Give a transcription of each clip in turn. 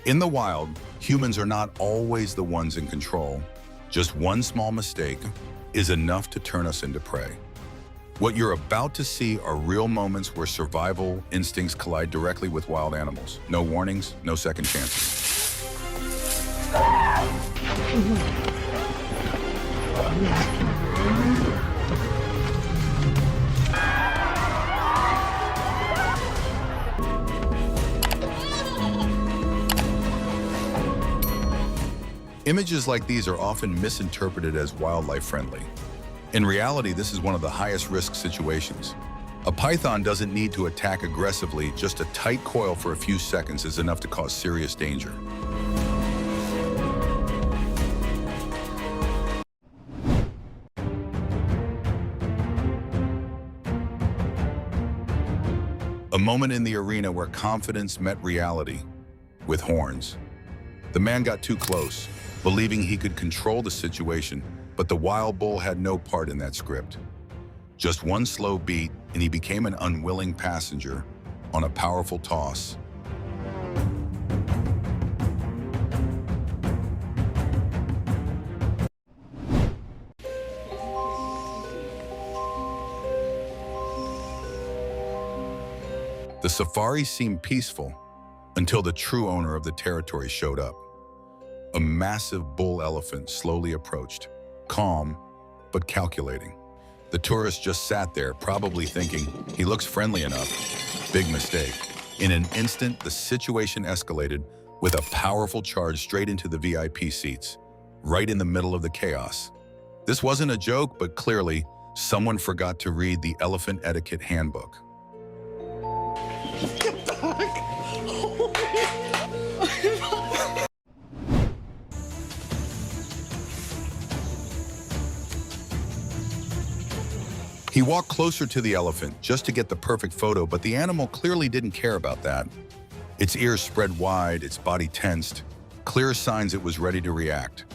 In the wild, humans are not always the ones in control. Just one small mistake is enough to turn us into prey. What you're about to see are real moments where survival instincts collide directly with wild animals. No warnings, no second chances. Images like these are often misinterpreted as wildlife friendly. In reality, this is one of the highest risk situations. A python doesn't need to attack aggressively, just a tight coil for a few seconds is enough to cause serious danger. A moment in the arena where confidence met reality with horns. The man got too close, believing he could control the situation, but the wild bull had no part in that script. Just one slow beat, and he became an unwilling passenger on a powerful toss. The safari seemed peaceful until the true owner of the territory showed up. A massive bull elephant slowly approached, calm but calculating. The tourist just sat there, probably thinking, he looks friendly enough. Big mistake. In an instant, the situation escalated with a powerful charge straight into the VIP seats, right in the middle of the chaos. This wasn't a joke, but clearly, someone forgot to read the elephant etiquette handbook. Get back! He walked closer to the elephant just to get the perfect photo, but the animal clearly didn't care about that. Its ears spread wide, its body tensed, clear signs it was ready to react.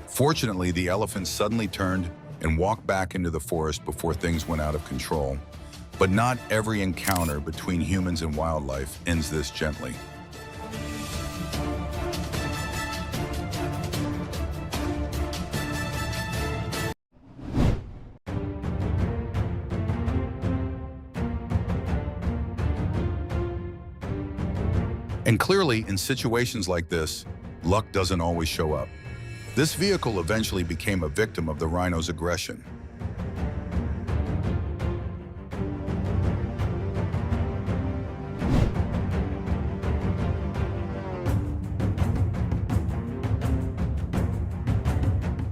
Fortunately, the elephant suddenly turned and walked back into the forest before things went out of control. But not every encounter between humans and wildlife ends this gently. And clearly, in situations like this, luck doesn't always show up. This vehicle eventually became a victim of the rhino's aggression.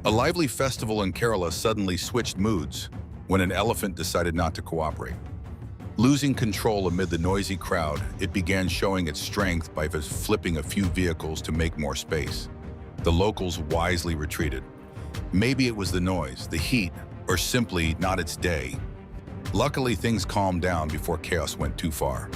A lively festival in Kerala suddenly switched moods when an elephant decided not to cooperate. Losing control amid the noisy crowd, it began showing its strength by flipping a few vehicles to make more space. The locals wisely retreated. Maybe it was the noise, the heat, or simply not its day. Luckily, things calmed down before chaos went too far.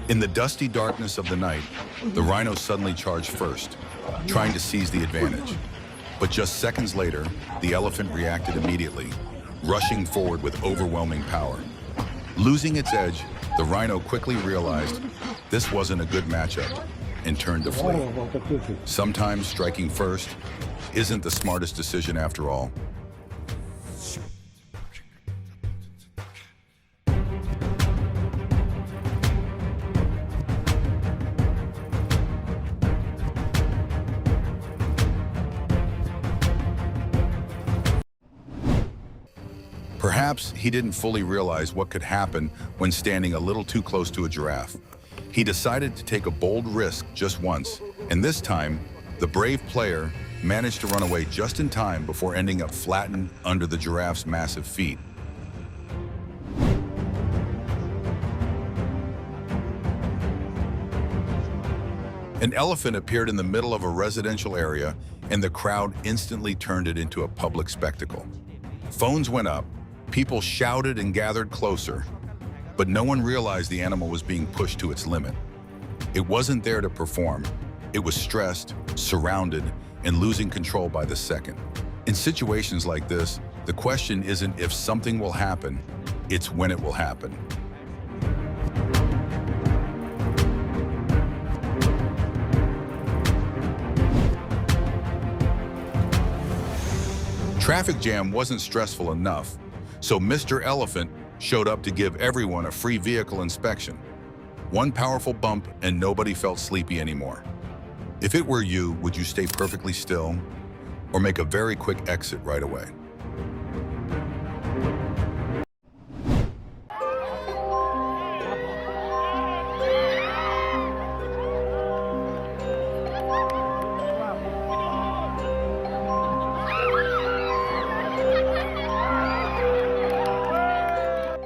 In the dusty darkness of the night, the rhino suddenly charged first, trying to seize the advantage. But just seconds later, the elephant reacted immediately, rushing forward with overwhelming power. Losing its edge, the rhino quickly realized this wasn't a good matchup and turned to flee. Sometimes striking first isn't the smartest decision after all. Perhaps he didn't fully realize what could happen when standing a little too close to a giraffe. He decided to take a bold risk just once, and this time, the brave player managed to run away just in time before ending up flattened under the giraffe's massive feet. An elephant appeared in the middle of a residential area, and the crowd instantly turned it into a public spectacle. Phones went up, people shouted and gathered closer, but no one realized the animal was being pushed to its limit. It wasn't there to perform. It was stressed, surrounded, and losing control by the second. In situations like this, the question isn't if something will happen, it's when it will happen. Traffic jam wasn't stressful enough, so Mr. Elephant showed up to give everyone a free vehicle inspection. One powerful bump and nobody felt sleepy anymore. If it were you, would you stay perfectly still or make a very quick exit right away?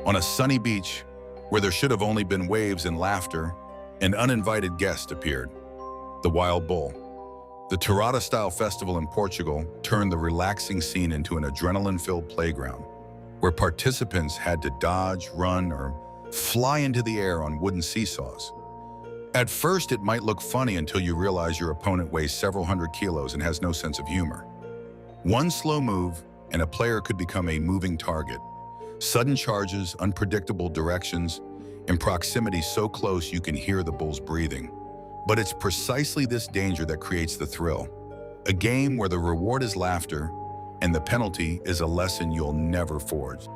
On a sunny beach, where there should have only been waves and laughter, an uninvited guest appeared, the wild bull. The Tourada-style festival in Portugal turned the relaxing scene into an adrenaline-filled playground, where participants had to dodge, run, or fly into the air on wooden seesaws. At first, it might look funny until you realize your opponent weighs several hundred kilos and has no sense of humor. One slow move, and a player could become a moving target. Sudden charges, unpredictable directions, and proximity so close you can hear the bull's breathing. But it's precisely this danger that creates the thrill. A game where the reward is laughter, and the penalty is a lesson you'll never forget.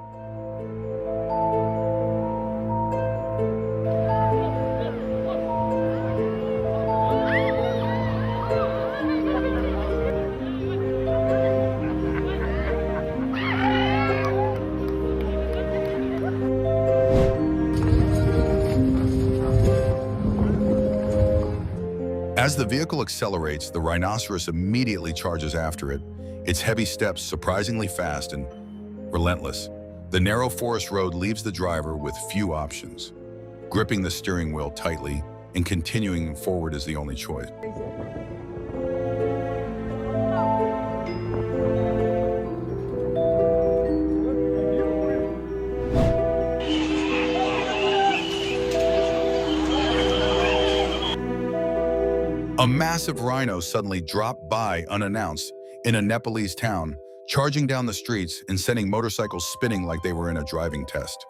As the vehicle accelerates, the rhinoceros immediately charges after it, its heavy steps surprisingly fast and relentless. The narrow forest road leaves the driver with few options. Gripping the steering wheel tightly and continuing forward is the only choice. A massive rhino suddenly dropped by unannounced in a Nepalese town, charging down the streets and sending motorcycles spinning like they were in a driving test.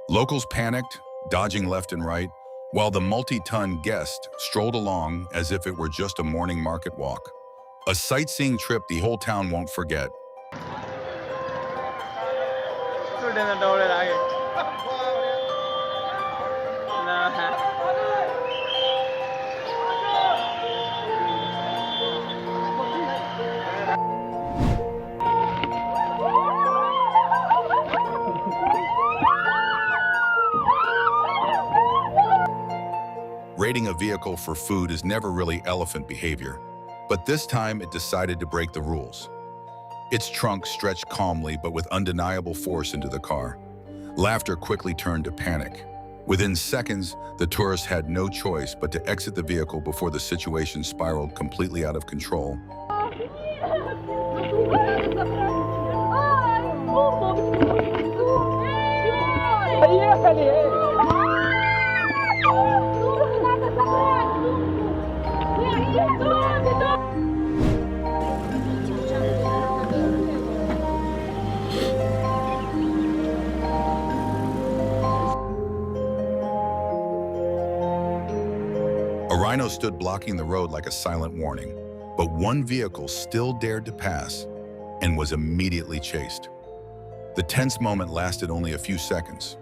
Locals panicked, dodging left and right, while the multi-ton guest strolled along as if it were just a morning market walk. A sightseeing trip the whole town won't forget. Raiding a vehicle for food is never really elephant behavior, but this time it decided to break the rules. Its trunk stretched calmly but with undeniable force into the car. Laughter quickly turned to panic. Within seconds, the tourists had no choice but to exit the vehicle before the situation spiraled completely out of control. A rhino stood blocking the road like a silent warning, but one vehicle still dared to pass and was immediately chased. The tense moment lasted only a few seconds.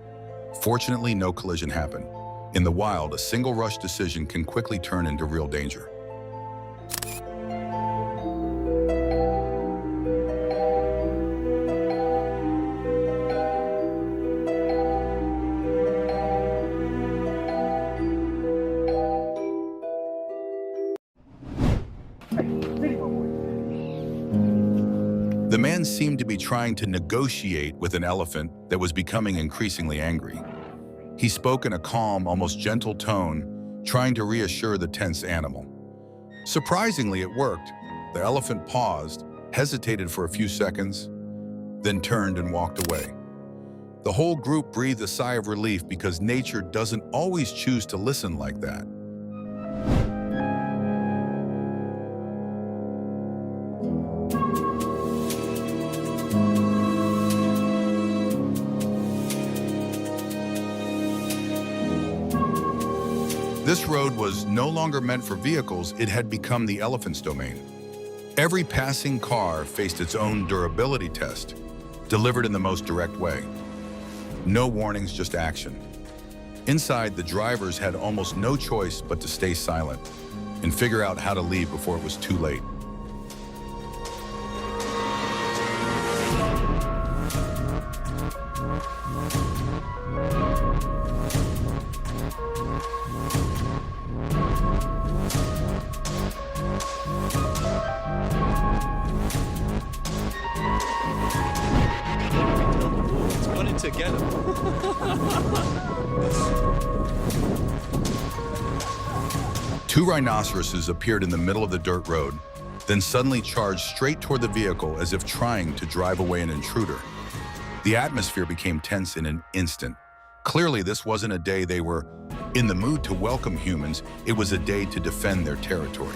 Fortunately, no collision happened. In the wild, a single rush decision can quickly turn into real danger. The man seemed to be trying to negotiate with an elephant that was becoming increasingly angry. He spoke in a calm, almost gentle tone, trying to reassure the tense animal. Surprisingly, it worked. The elephant paused, hesitated for a few seconds, then turned and walked away. The whole group breathed a sigh of relief because nature doesn't always choose to listen like that. This road was no longer meant for vehicles, it had become the elephant's domain. Every passing car faced its own durability test, delivered in the most direct way. No warnings, just action. Inside, the drivers had almost no choice but to stay silent and figure out how to leave before it was too late. Together. Two rhinoceroses appeared in the middle of the dirt road, then suddenly charged straight toward the vehicle as if trying to drive away an intruder. The atmosphere became tense in an instant. Clearly, this wasn't a day they were in the mood to welcome humans, it was a day to defend their territory.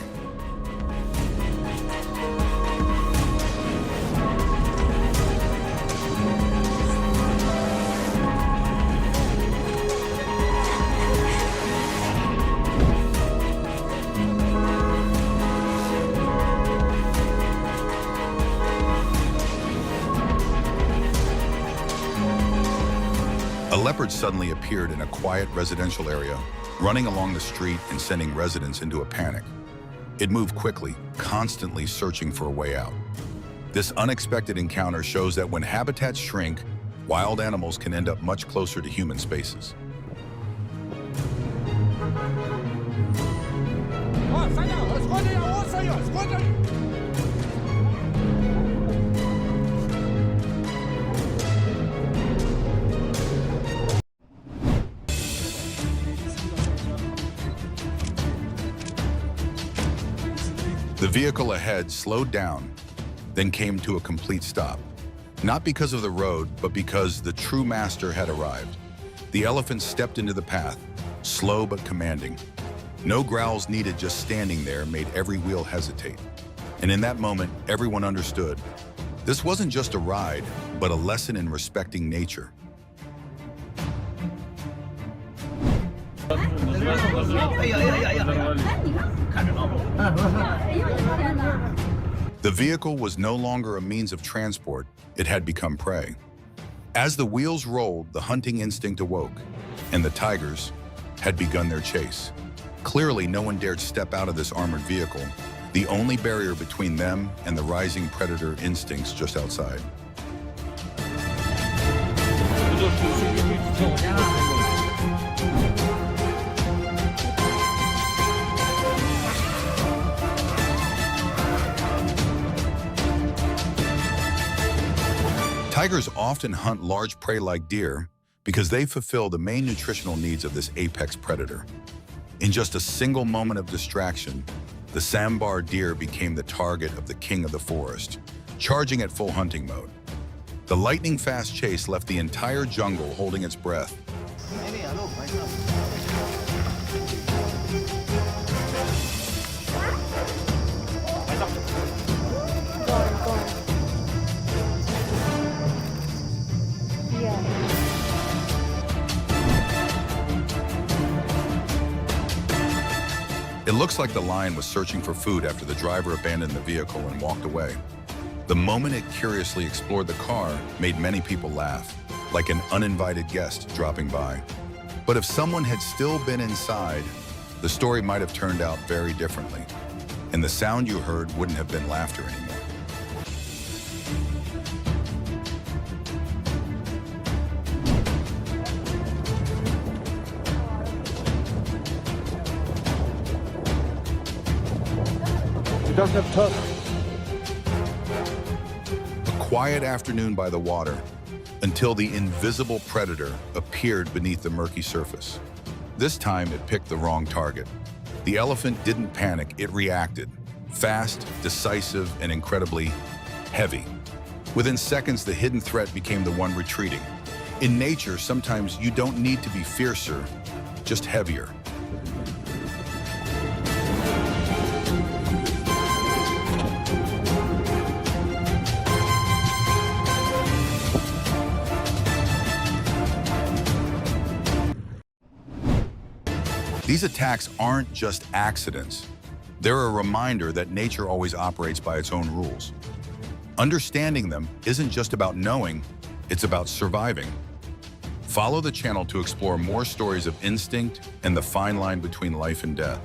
A leopard suddenly appeared in a quiet residential area, running along the street and sending residents into a panic. It moved quickly, constantly searching for a way out. This unexpected encounter shows that when habitats shrink, wild animals can end up much closer to human spaces. The vehicle ahead slowed down, then came to a complete stop. Not because of the road, but because the true master had arrived. The elephant stepped into the path, slow but commanding. No growls needed, just standing there made every wheel hesitate. And in that moment, everyone understood. This wasn't just a ride, but a lesson in respecting nature. The vehicle was no longer a means of transport, it had become prey. As the wheels rolled, the hunting instinct awoke, and the tigers had begun their chase. Clearly, no one dared step out of this armored vehicle, the only barrier between them and the rising predator instincts just outside. Tigers often hunt large prey like deer because they fulfill the main nutritional needs of this apex predator. In just a single moment of distraction, the sambar deer became the target of the king of the forest, charging at full hunting mode. The lightning-fast chase left the entire jungle holding its breath. It looks like the lion was searching for food after the driver abandoned the vehicle and walked away. The moment it curiously explored the car made many people laugh, like an uninvited guest dropping by. But if someone had still been inside, the story might have turned out very differently, and the sound you heard wouldn't have been laughter anymore. A quiet afternoon by the water until the invisible predator appeared beneath the murky surface. This time it picked the wrong target. The elephant didn't panic, it reacted. Fast, decisive, and incredibly heavy. Within seconds, the hidden threat became the one retreating. In nature, sometimes you don't need to be fiercer, just heavier. These attacks aren't just accidents. They're a reminder that nature always operates by its own rules. Understanding them isn't just about knowing, it's about surviving. Follow the channel to explore more stories of instinct and the fine line between life and death.